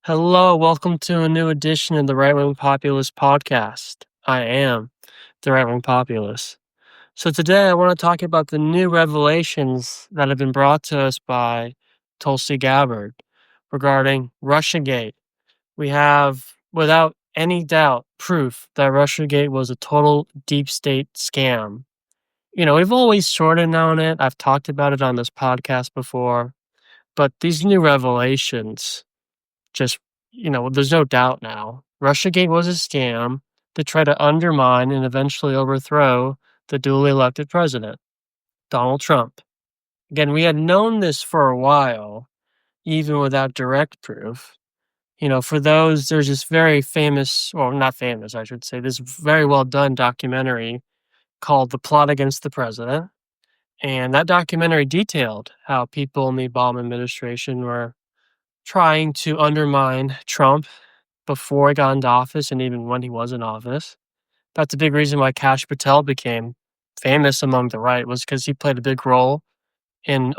Hello, welcome to a new edition of the Right Wing Populist podcast. I am the Right Wing Populist. So today I want to talk about the new revelations that have been brought to us by Tulsi Gabbard regarding Russiagate. We have, without any doubt, proof that Russiagate was a total deep state scam. We've always sort of known it. I've talked about it on this podcast before, but these new revelations just, there's no doubt now. Russiagate was a scam to try to undermine and eventually overthrow the duly elected president, Donald Trump. Again, we had known this for a while, even without direct proof. For those, there's this very famous, well, not famous, I should say, this very well done documentary called The Plot Against the President. And that documentary detailed how people in the Obama administration were trying to undermine Trump before he got into office and even when he was in office. That's a big reason why Kash Patel became famous among the right, was because he played a big role in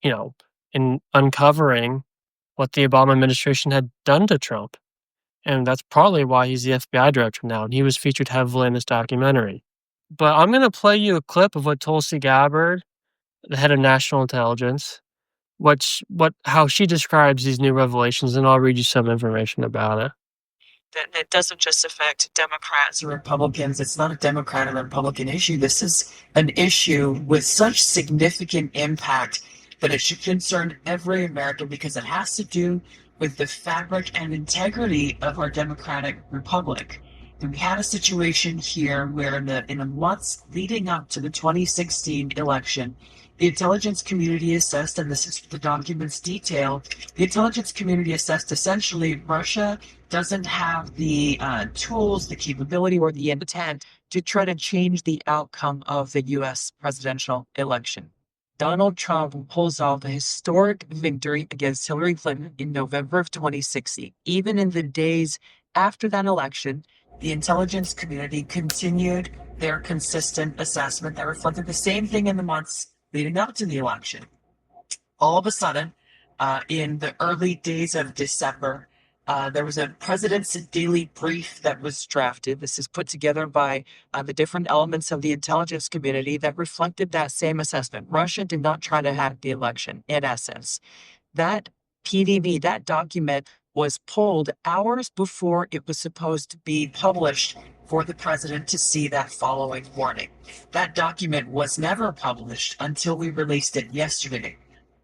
in uncovering what the Obama administration had done to Trump. And that's partly why he's the FBI director now, and he was featured heavily in this documentary. But I'm going to play you a clip of what Tulsi Gabbard, the head of national intelligence, how she describes these new revelations, and I'll read you some information about it. That it doesn't just affect Democrats or Republicans. It's not a Democrat or Republican issue. This is an issue with such significant impact that it should concern every American because it has to do with the fabric and integrity of our democratic republic. And we had a situation here where in the months leading up to the 2016 election, the intelligence community assessed, and this is the documents detail, the intelligence community assessed essentially Russia doesn't have the tools, the capability, or the intent to try to change the outcome of the U.S. presidential election. Donald Trump pulls off a historic victory against Hillary Clinton in November of 2016. Even in the days after that election, the intelligence community continued their consistent assessment that reflected the same thing in the months leading up to the election. All of a sudden, in the early days of December, there was a president's daily brief that was drafted. This is put together by the different elements of the intelligence community that reflected that same assessment. Russia did not try to hack the election, in essence. That PDV, that document, was pulled hours before it was supposed to be published for the president to see that following morning. That document was never published until we released it yesterday.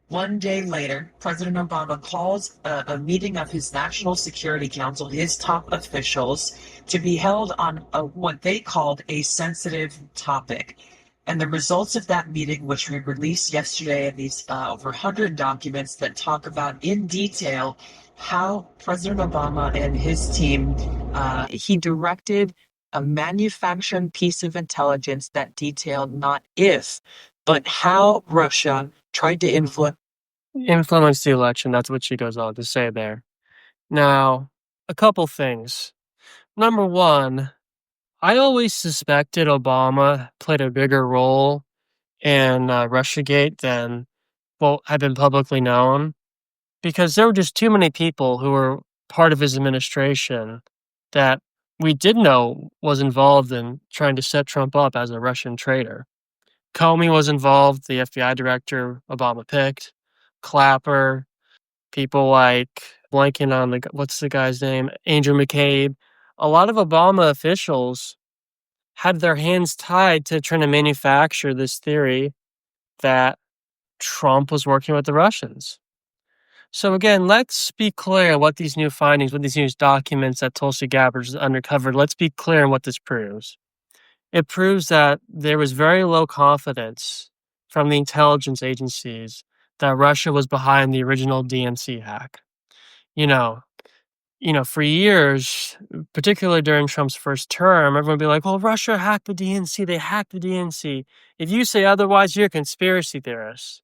One day later, President Obama calls a meeting of his National Security Council, his top officials, to be held on what they called a sensitive topic. And the results of that meeting, which we released yesterday, these over 100 documents that talk about in detail how President Obama and his team, he directed a manufactured piece of intelligence that detailed not if, but how Russia tried to Influence the election. That's what she goes on to say there. Now, a couple things. Number one, I always suspected Obama played a bigger role in Russiagate than had been publicly known, because there were just too many people who were part of his administration that we did know was involved in trying to set Trump up as a Russian traitor. Comey was involved, the FBI director Obama picked, Clapper, people like blanking on what's the guy's name? Andrew McCabe. A lot of Obama officials had their hands tied to trying to manufacture this theory that Trump was working with the Russians. So again, let's be clear what these new findings, what these new documents that Tulsi Gabbard has uncovered, let's be clear on what this proves. It proves that there was very low confidence from the intelligence agencies that Russia was behind the original DNC hack. For years, particularly during Trump's first term, everyone would be like, well, Russia hacked the DNC. They hacked the DNC. If you say otherwise, you're a conspiracy theorist.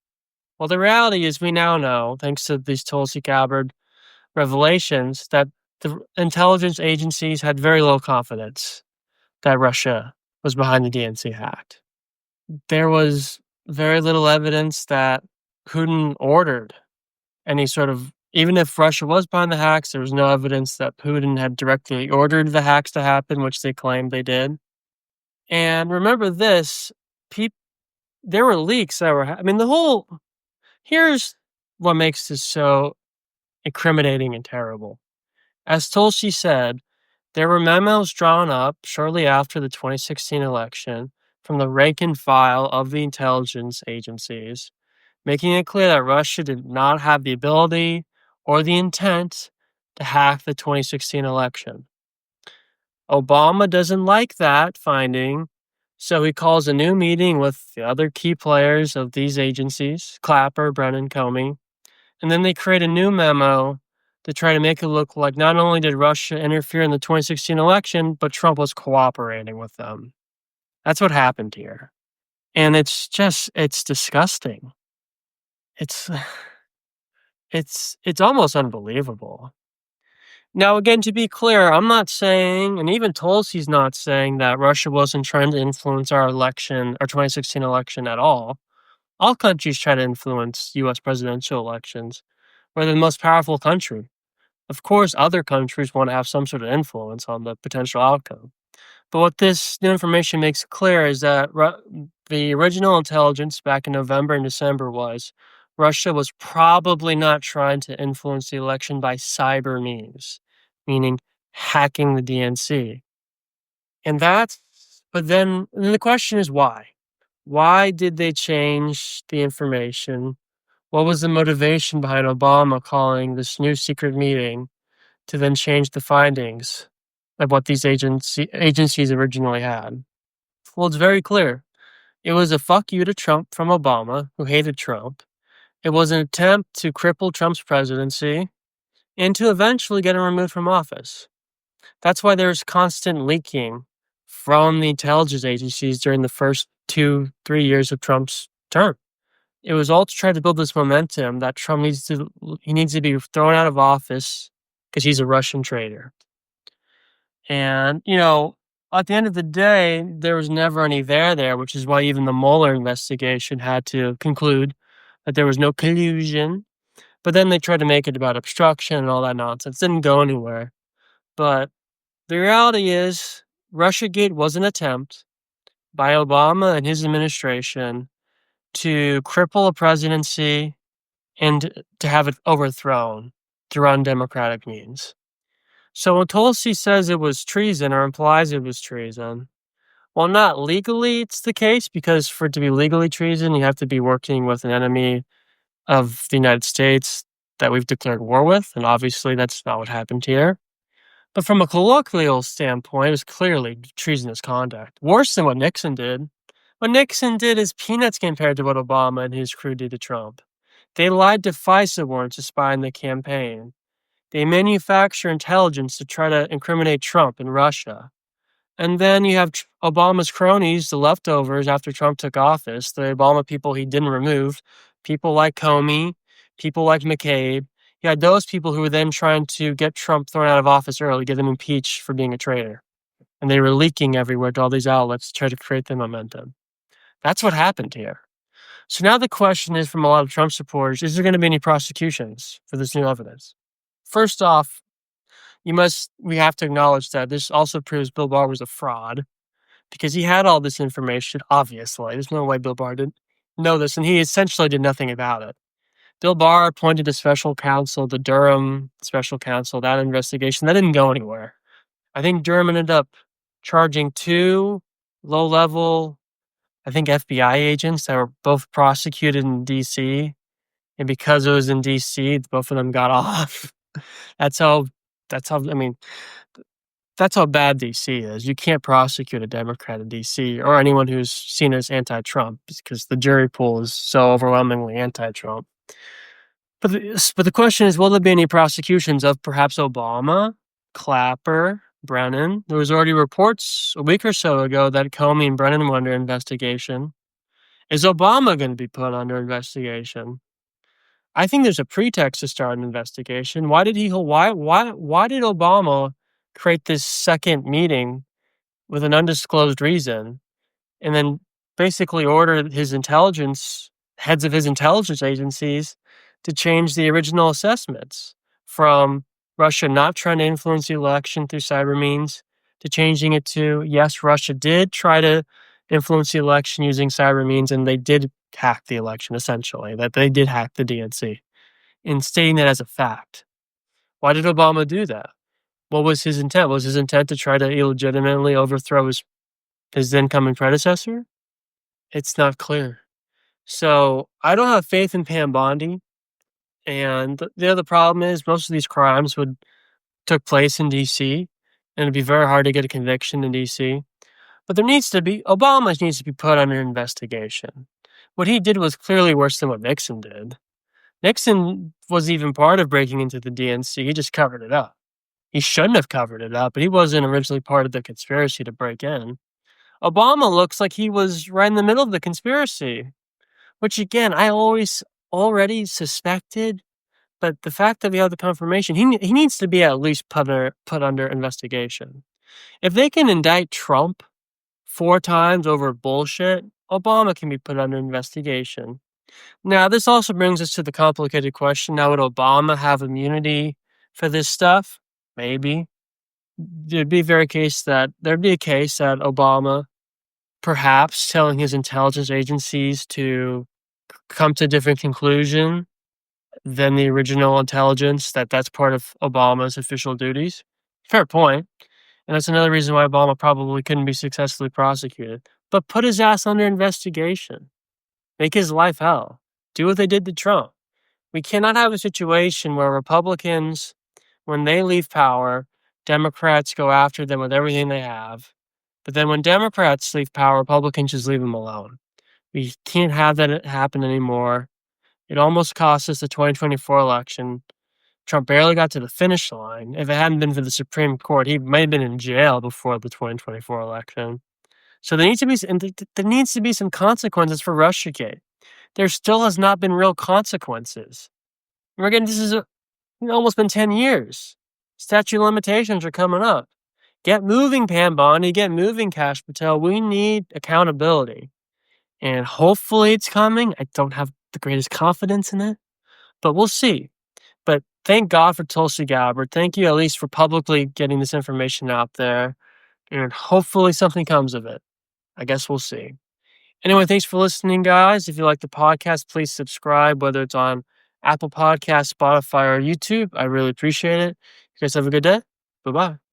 Well, the reality is we now know, thanks to these Tulsi Gabbard revelations, that the intelligence agencies had very low confidence that Russia was behind the DNC hack. There was very little evidence that Putin ordered any sort of Even if Russia was behind the hacks, there was no evidence that Putin had directly ordered the hacks to happen, which they claimed they did. And remember this, peop there were leaks that were I mean, here's what makes this so incriminating and terrible. As Tulsi said, there were memos drawn up shortly after the 2016 election from the rank and file of the intelligence agencies, making it clear that Russia did not have the ability or the intent to hack the 2016 election. Obama doesn't like that finding, so he calls a new meeting with the other key players of these agencies, Clapper, Brennan, Comey, and then they create a new memo to try to make it look like not only did Russia interfere in the 2016 election, but Trump was cooperating with them. That's what happened here. And it's disgusting. It's it's almost unbelievable. Now, again, to be clear, I'm not saying, and even Tulsi's not saying that Russia wasn't trying to influence our 2016 election at all. All countries try to influence US presidential elections. We're the most powerful country. Of course, other countries want to have some sort of influence on the potential outcome. But what this new information makes clear is that the original intelligence back in November and December was Russia was probably not trying to influence the election by cyber means, meaning hacking the DNC. And that's, but then the question is why? Why did they change the information? What was the motivation behind Obama calling this new secret meeting to then change the findings of what these agencies originally had? Well, it's very clear. It was a fuck you to Trump from Obama, who hated Trump. It was an attempt to cripple Trump's presidency and to eventually get him removed from office. That's why there's constant leaking from the intelligence agencies during the first 2-3 years of Trump's term. It was all to try to build this momentum that Trump needs to be thrown out of office because he's a Russian traitor. And, at the end of the day, there was never any there, which is why even the Mueller investigation had to conclude that there was no collusion. But then they tried to make it about obstruction and all that nonsense. It didn't go anywhere. But the reality is, Russiagate was an attempt by Obama and his administration to cripple a presidency and to have it overthrown through undemocratic means. So when Tulsi says it was treason or implies it was treason, well, not legally it's the case, because for it to be legally treason, you have to be working with an enemy of the United States that we've declared war with, and obviously that's not what happened here. But from a colloquial standpoint, it was clearly treasonous conduct, worse than what Nixon did. What Nixon did is peanuts compared to what Obama and his crew did to Trump. They lied to FISA warrants to spy on the campaign. They manufacture intelligence to try to incriminate Trump and Russia. And then you have Obama's cronies, the leftovers after Trump took office, the Obama people he didn't remove, people like Comey, people like McCabe. You had those people who were then trying to get Trump thrown out of office early, get him impeached for being a traitor. And they were leaking everywhere to all these outlets to try to create the momentum. That's what happened here. So now the question is, from a lot of Trump supporters, is there going to be any prosecutions for this new evidence? First off, we have to acknowledge that this also proves Bill Barr was a fraud, because he had all this information, obviously. There's no way Bill Barr didn't know this, and he essentially did nothing about it. Bill Barr appointed a special counsel, the Durham special counsel, that investigation. That didn't go anywhere. I think Durham ended up charging 2 low-level, I think, FBI agents that were both prosecuted in D.C., and because it was in D.C., both of them got off. That's how bad D.C. is. You can't prosecute a Democrat in D.C. or anyone who's seen as anti-Trump, because the jury pool is so overwhelmingly anti-Trump. But the question is, will there be any prosecutions of perhaps Obama, Clapper, Brennan? There was already reports a week or so ago that Comey and Brennan were under investigation. Is Obama going to be put under investigation? I think there's a pretext to start an investigation. Why did Obama create this second meeting with an undisclosed reason, and then basically order heads of his intelligence agencies to change the original assessments from Russia not trying to influence the election through cyber means to changing it to, yes, Russia did try to influence the election using cyber means, and they did hack the election, essentially, that they did hack the DNC, and stating that as a fact. Why did Obama do that? What was his intent? Was his intent to try to illegitimately overthrow his then coming predecessor? It's not clear. So I don't have faith in Pam Bondi. And the other problem is most of these crimes took place in DC, and it'd be very hard to get a conviction in DC. But Obama needs to be put under investigation. What he did was clearly worse than what Nixon did. Nixon was even part of breaking into the DNC. He just covered it up. He shouldn't have covered it up, but he wasn't originally part of the conspiracy to break in. Obama looks like he was right in the middle of the conspiracy, which again, I always already suspected, but the fact that we have the confirmation, he needs to be at least put under investigation. If they can indict Trump 4 times over bullshit, Obama can be put under investigation. Now, this also brings us to the complicated question. Now, would Obama have immunity for this stuff? Maybe. There'd be a case that Obama, perhaps telling his intelligence agencies to come to a different conclusion than the original intelligence, that's part of Obama's official duties. Fair point. And that's another reason why Obama probably couldn't be successfully prosecuted. But put his ass under investigation. Make his life hell. Do what they did to Trump. We cannot have a situation where Republicans, when they leave power, Democrats go after them with everything they have. But then when Democrats leave power, Republicans just leave them alone. We can't have that happen anymore. It almost cost us the 2024 election. Trump barely got to the finish line. If it hadn't been for the Supreme Court, he might have been in jail before the 2024 election. So there needs to be some consequences for Russiagate. There still has not been real consequences. This is almost been 10 years. Statute of limitations are coming up. Get moving, Pam Bondi. Get moving, Kash Patel. We need accountability. And hopefully it's coming. I don't have the greatest confidence in it, but we'll see. But thank God for Tulsi Gabbard. Thank you at least for publicly getting this information out there. And hopefully something comes of it. I guess we'll see. Anyway, thanks for listening, guys. If you like the podcast, please subscribe, whether it's on Apple Podcasts, Spotify, or YouTube. I really appreciate it. You guys have a good day. Bye-bye.